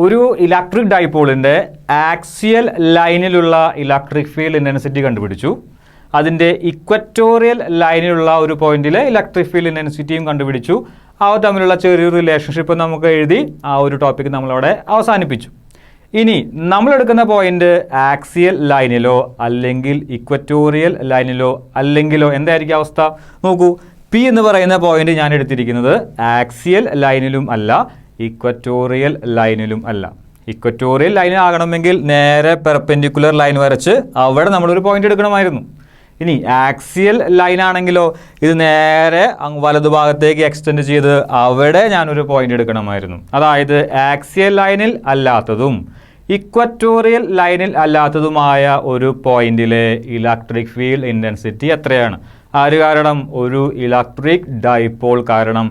ഒരു ഇലക്ട്രിക് ഡൈപോളിൻ്റെ ആക്സിയൽ ലൈനിലുള്ള ഇലക്ട്രിക് ഫീൽഡ് ഇൻറ്റൻസിറ്റി കണ്ടുപിടിച്ചു. അതിൻ്റെ ഇക്വറ്റോറിയൽ ലൈനിലുള്ള ഒരു പോയിന്റിലെ ഇലക്ട്രിക് ഫീൽഡ് ഇൻറ്റൻസിറ്റിയും കണ്ടുപിടിച്ചു. അവ തമ്മിലുള്ള ചെറിയൊരു റിലേഷൻഷിപ്പ് നമുക്ക് എഴുതി ആ ഒരു ടോപ്പിക് നമ്മളവിടെ അവസാനിപ്പിച്ചു. ഇനി നമ്മളെടുക്കുന്ന പോയിന്റ് ആക്സിയൽ ലൈനിലോ അല്ലെങ്കിൽ ഇക്വറ്റോറിയൽ ലൈനിലോ അല്ലെങ്കിലോ എന്തായിരിക്കും അവസ്ഥ? നോക്കൂ, പി എന്ന് പറയുന്ന പോയിന്റ് ഞാൻ എടുത്തിരിക്കുന്നത് ആക്സിയൽ ലൈനിലും അല്ല, ഇക്വറ്റോറിയൽ ലൈനിലും അല്ല. ഇക്വറ്റോറിയൽ ലൈനിലാകണമെങ്കിൽ നേരെ പെർപെൻഡിക്കുലർ ലൈൻ വരച്ച് അവിടെ നമ്മളൊരു പോയിന്റ് എടുക്കണമായിരുന്നു. ഇനി ആക്സിയൽ ലൈൻ ആണെങ്കിലോ ഇത് നേരെ വലതുഭാഗത്തേക്ക് എക്സ്റ്റെൻഡ് ചെയ്ത് അവിടെ ഞാനൊരു പോയിന്റ് എടുക്കണമായിരുന്നു. അതായത് ആക്സിയൽ ലൈനിൽ അല്ലാത്തതും ഇക്വറ്റോറിയൽ ലൈനിൽ അല്ലാത്തതുമായ ഒരു പോയിന്റിലെ ഇലക്ട്രിക് ഫീൽഡ് ഇൻറ്റൻസിറ്റി എത്രയാണ്? ആര് കാരണം? ഒരു ഇലക്ട്രിക് ഡൈപോൾ കാരണം.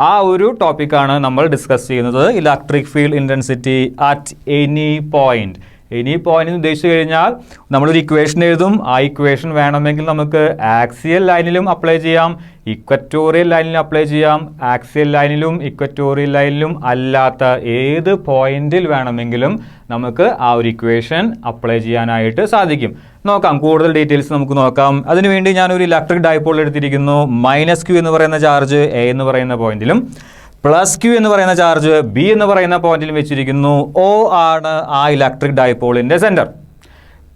ആ ഒരു ടോപ്പിക്കാണ് നമ്മൾ ഡിസ്കസ് ചെയ്യുന്നത്, electric field intensity at any point. Any point ഉദ്ദേശിച്ചു കഴിഞ്ഞാൽ നമ്മളൊരു ഇക്വേഷൻ എഴുതും. ആ ഇക്വേഷൻ വേണമെങ്കിൽ നമുക്ക് ആക്സിയൽ ലൈനിലും അപ്ലൈ ചെയ്യാം, ഇക്വറ്റോറിയൽ ലൈനിലും അപ്ലൈ ചെയ്യാം. ആക്സിയൽ ലൈനിലും ഇക്വറ്റോറിയൽ ലൈനിലും അല്ലാത്ത ഏത് പോയിന്റിൽ വേണമെങ്കിലും നമുക്ക് ആ ഒരു ഇക്വേഷൻ അപ്ലൈ ചെയ്യാനായിട്ട് സാധിക്കും. നോക്കാം, കൂടുതൽ ഡീറ്റെയിൽസ് നമുക്ക് നോക്കാം. അതിനുവേണ്ടി ഞാനൊരു ഇലക്ട്രിക് ഡൈപോൾ എടുത്തിരിക്കുന്നു. -Q എന്ന് പറയുന്ന ചാർജ് എ എന്ന് പറയുന്ന പോയിന്റിലും +Q എന്ന് പറയുന്ന ചാർജ് ബി എന്ന് പറയുന്ന പോയിന്റിലും വെച്ചിരിക്കുന്നു. O ആണ് ആ ഇലക്ട്രിക് ഡൈപോളിൻ്റെ സെൻറ്റർ.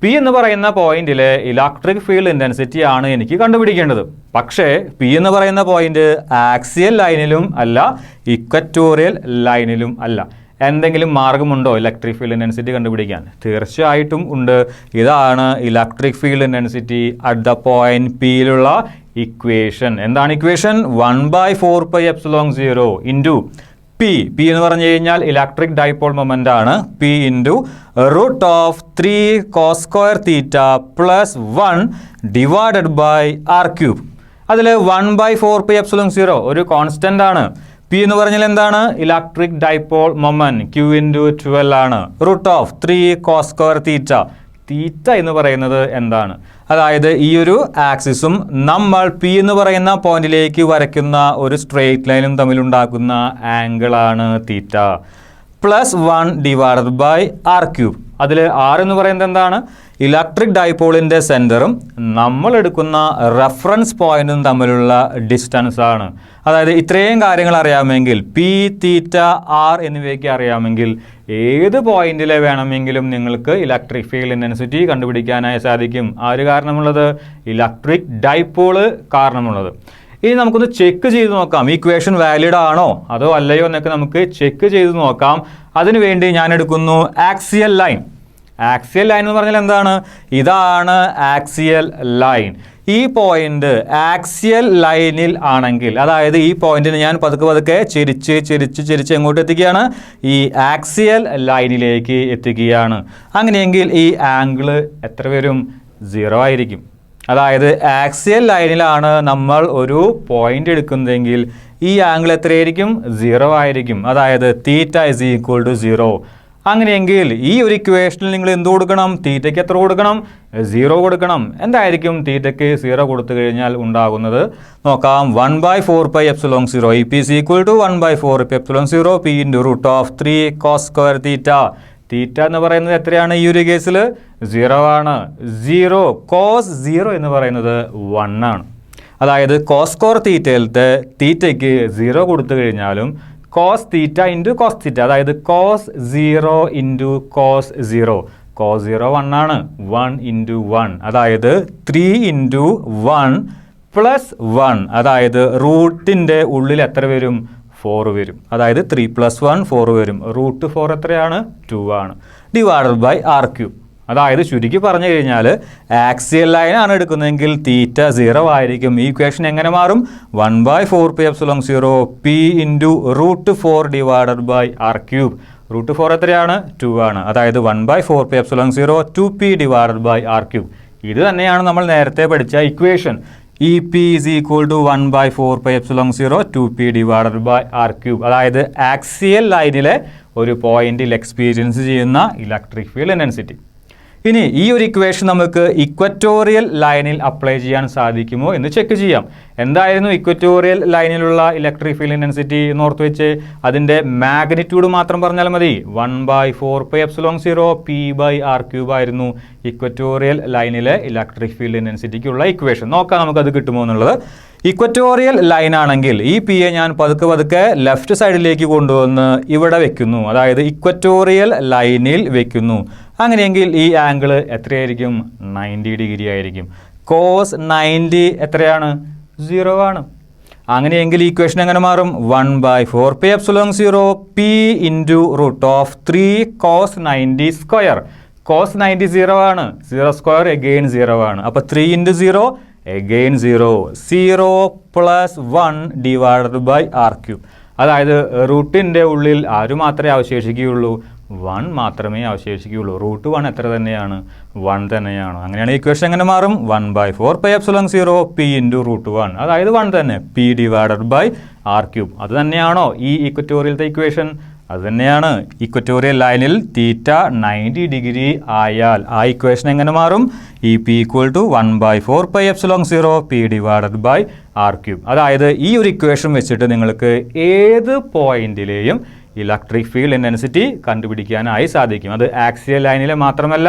പി എന്ന് പറയുന്ന പോയിന്റിലെ ഇലക്ട്രിക് ഫീൽഡ് ഇൻറ്റൻസിറ്റി ആണ് എനിക്ക് കണ്ടുപിടിക്കേണ്ടത്. പക്ഷേ പി എന്ന് പറയുന്ന പോയിന്റ് ആക്സിയൽ ലൈനിലും അല്ല, ഇക്വറ്റോറിയൽ ലൈനിലും അല്ല. എന്തെങ്കിലും മാർഗമുണ്ടോ ഇലക്ട്രിക് ഫീൽഡ് ഇൻറ്റൻസിറ്റി കണ്ടുപിടിക്കാൻ? തീർച്ചയായിട്ടും ഉണ്ട്. ഇതാണ് electric field intensity at the point പിയിലുള്ള ഇക്വേഷൻ. എന്താണ് ഇക്വേഷൻ? 1/4πε0 into P. പി എന്ന് പറഞ്ഞു കഴിഞ്ഞാൽ ഇലക്ട്രിക് ഡൈപോൾ മൊമെൻ്റ് ആണ്. P into √3 cos² + 1 divided by r³. അതിൽ 1/4πε0 ഒരു കോൺസ്റ്റൻ്റ് ആണ്. പി എന്ന് പറഞ്ഞാൽ എന്താണ്? Electric dipole moment. Q into 12 ആണ്. √3 cos² തീറ്റ എന്ന് പറയുന്നത് എന്താണ്? അതായത് ഈ ഒരു ആക്സിസും നമ്മൾ പി എന്ന് പറയുന്ന പോയിന്റിലേക്ക് വരയ്ക്കുന്ന ഒരു സ്ട്രെയിറ്റ് ലൈനും തമ്മിലുണ്ടാക്കുന്ന ആംഗിളാണ് തീറ്റ. +1 ഡിവൈഡഡ് ബൈ r³. അതിൽ r എന്ന് പറയുന്നത് എന്താണ്? ഇലക്ട്രിക് ഡൈപോളിൻ്റെ സെൻറ്ററും നമ്മൾ എടുക്കുന്ന റെഫറൻസ് പോയിന്റും തമ്മിലുള്ള ഡിസ്റ്റൻസ് ആണ്. അതായത് ഇത്രയും കാര്യങ്ങൾ അറിയാമെങ്കിൽ, പി, തീറ്റ, ആർ എന്നിവയൊക്കെ അറിയാമെങ്കിൽ ഏത് പോയിന്റിലെ വേണമെങ്കിലും നിങ്ങൾക്ക് ഇലക്ട്രിക് ഫീൽഡ് ഇൻറ്റൻസിറ്റി കണ്ടുപിടിക്കാനായി സാധിക്കും. ആര് കാരണമുള്ളത്? Electric dipole കാരണമുള്ളത്. ഇനി നമുക്കൊന്ന് ചെക്ക് ചെയ്ത് നോക്കാം, ഈ ഇക്വേഷൻ വാലിഡ് ആണോ അതോ അല്ലയോ എന്നൊക്കെ നമുക്ക് ചെക്ക് ചെയ്ത് നോക്കാം. അതിനുവേണ്ടി ഞാൻ എടുക്കുന്നു ആക്സിയൽ ലൈൻ. ആക്സിയൽ ലൈൻ എന്ന് പറഞ്ഞാൽ എന്താണ്? ഇതാണ് ആക്സിയൽ ലൈൻ. ഈ പോയിന്റ് ആക്സിയൽ ലൈനിൽ ആണെങ്കിൽ, അതായത് ഈ പോയിന്റിന് ഞാൻ പതുക്കെ ചെരിച്ച് എങ്ങോട്ട് എത്തിക്കുകയാണ്? ഈ ആക്സിയൽ ലൈനിലേക്ക് എത്തിക്കുകയാണ്. അങ്ങനെയെങ്കിൽ ഈ ആംഗിള് എത്ര വരും? 0 ആയിരിക്കും. അതായത് ആക്സിയൽ ലൈനിലാണ് നമ്മൾ ഒരു പോയിന്റ് എടുക്കുന്നതെങ്കിൽ ഈ ആംഗിൾ എത്രയായിരിക്കും? 0 ആയിരിക്കും. അതായത് θ = 0. അങ്ങനെയെങ്കിൽ ഈ ഒരു ഇക്വേഷനിൽ നിങ്ങൾ എന്ത് കൊടുക്കണം? തീറ്റയ്ക്ക് എത്ര കൊടുക്കണം? 0 കൊടുക്കണം. എന്തായിരിക്കും തീറ്റയ്ക്ക് 0 കൊടുത്തു കഴിഞ്ഞാൽ ഉണ്ടാകുന്നത്? നോക്കാം. 1/4πε0 EP = 1/4πε0 P × √3 cos². തീറ്റ എന്ന് പറയുന്നത് എത്രയാണ്? ഈ ഒരു കേസിൽ 0 ആണ്. 0 cos 0 എന്ന് പറയുന്നത് 1 ആണ്. അതായത് cos²θയിലത്തെ തീറ്റയ്ക്ക് 0 കൊടുത്തു കഴിഞ്ഞാലും cos θ × cos θ, അതായത് cos 0 × cos 0. cos 0 1 ആണ്. 1 × 1 അതായത് 3 × 1 + 1, അതായത് റൂട്ടിൻ്റെ ഉള്ളിൽ എത്ര വരും? 4 വരും. അതായത് 3 + 1 4 വരും. √4 എത്രയാണ്? 2 ആണ്. Divided by r³. അതായത് ചുരുക്കി പറഞ്ഞു കഴിഞ്ഞാൽ ആക്സിയൽ ലൈനാണ് എടുക്കുന്നതെങ്കിൽ തീറ്റ 0 ആയിരിക്കും. ഈ ഇക്വേഷൻ എങ്ങനെ മാറും? 1/4πε0 P × √4 ഡിവൈഡഡ് ബൈ r³. √4 എത്രയാണ്? 2 ആണ്. അതായത് 1/4πε0 2p ഡിവൈഡഡ് ബൈ r³. ഇത് തന്നെയാണ് നമ്മൾ നേരത്തെ പഠിച്ച equation. EP = 1/4πε0 2p divided by r³. അതായത് ആക്സിയൽ ലൈനിലെ ഒരു പോയിന്റിൽ എക്സ്പീരിയൻസ് ചെയ്യുന്ന ഇലക്ട്രിക് ഫീൽഡ് ഇൻറ്റൻസിറ്റി. ഇനി ഈ ഒരു ഇക്വേഷൻ നമുക്ക് ഇക്വറ്റോറിയൽ ലൈനിൽ അപ്ലൈ ചെയ്യാൻ സാധിക്കുമോ എന്ന് ചെക്ക് ചെയ്യാം. എന്തായിരുന്നു ഇക്വറ്റോറിയൽ ലൈനിലുള്ള ഇലക്ട്രിക് ഫീൽഡ് ഇൻറ്റൻസിറ്റി എന്ന് ഓർത്ത് വെച്ച് അതിൻ്റെ മാഗ്നിറ്റ്യൂഡ് മാത്രം പറഞ്ഞാൽ മതി. 1/4πε0 P/r³ ആയിരുന്നു ഇക്വറ്റോറിയൽ ലൈനിലെ ഇലക്ട്രിക് ഫീൽഡ് ഇൻറ്റൻസിറ്റിക്കുള്ള ഇക്വേഷൻ. നോക്കാം നമുക്കത് കിട്ടുമോ എന്നുള്ളത്. ഇക്വറ്റോറിയൽ ലൈൻ ആണെങ്കിൽ ഈ Pയെ ഞാൻ പതുക്കെ ലെഫ്റ്റ് സൈഡിലേക്ക് കൊണ്ടുവന്ന് ഇവിടെ വെക്കുന്നു, അതായത് ഇക്വറ്റോറിയൽ ലൈനിൽ വെക്കുന്നു. അങ്ങനെയെങ്കിൽ ഈ ആംഗിൾ എത്രയായിരിക്കും? 90 ഡിഗ്രി ആയിരിക്കും. cos 90 എത്രയാണ്? 0 ആണ്. അങ്ങനെയെങ്കിൽ ഇക്വേഷൻ എങ്ങനെ മാറും? 1/4πε0 P × √3 cos 90². cos 90 0 ആണ്. 0² again 0 ആണ്. അപ്പോൾ 3 × 0 again 0. 0 + 1 / r³. അതായത് റൂട്ടിൻ്റെ ഉള്ളിൽ ആര് മാത്രമേ അവശേഷിക്കുകയുള്ളൂ? 1 മാത്രമേ അവശേഷിക്കുകയുള്ളൂ. √1 എത്ര തന്നെയാണ്? 1 തന്നെയാണ്. അങ്ങനെയാണ് ഇക്വേഷൻ എങ്ങനെ മാറും? 1/4πε0 P × √1. അതായത് 1 തന്നെ. P/r³. അത് തന്നെയാണോ ഈ ഇക്വറ്റോറിയലത്തെ ഇക്വേഷൻ? അത് തന്നെയാണ്. ഇക്വറ്റോറിയൽ ലൈനിൽ തീറ്റ 90 ഡിഗ്രി ആയാൽ ആ ഇക്വേഷൻ എങ്ങനെ മാറും? ഈ P = 1/4πε0 P/r³. അതായത് ഈ ഒരു ഇക്വേഷൻ വെച്ചിട്ട് നിങ്ങൾക്ക് ഏത് പോയിന്റിലെയും ഇലക്ട്രിക് ഫീൽഡ് ഇൻറ്റൻസിറ്റി കണ്ടുപിടിക്കാനായി സാധിക്കും. അത് ആക്സിയൽ ലൈനിലെ മാത്രമല്ല,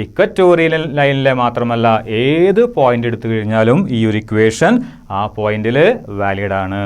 ഇക്വറ്റോറിയൽ ലൈനിലെ മാത്രമല്ല, ഏത് പോയിന്റ് എടുത്തു കഴിഞ്ഞാലും ഈ ഒരു ഇക്വേഷൻ ആ പോയിന്റിൽ വാലിഡ് ആണ്.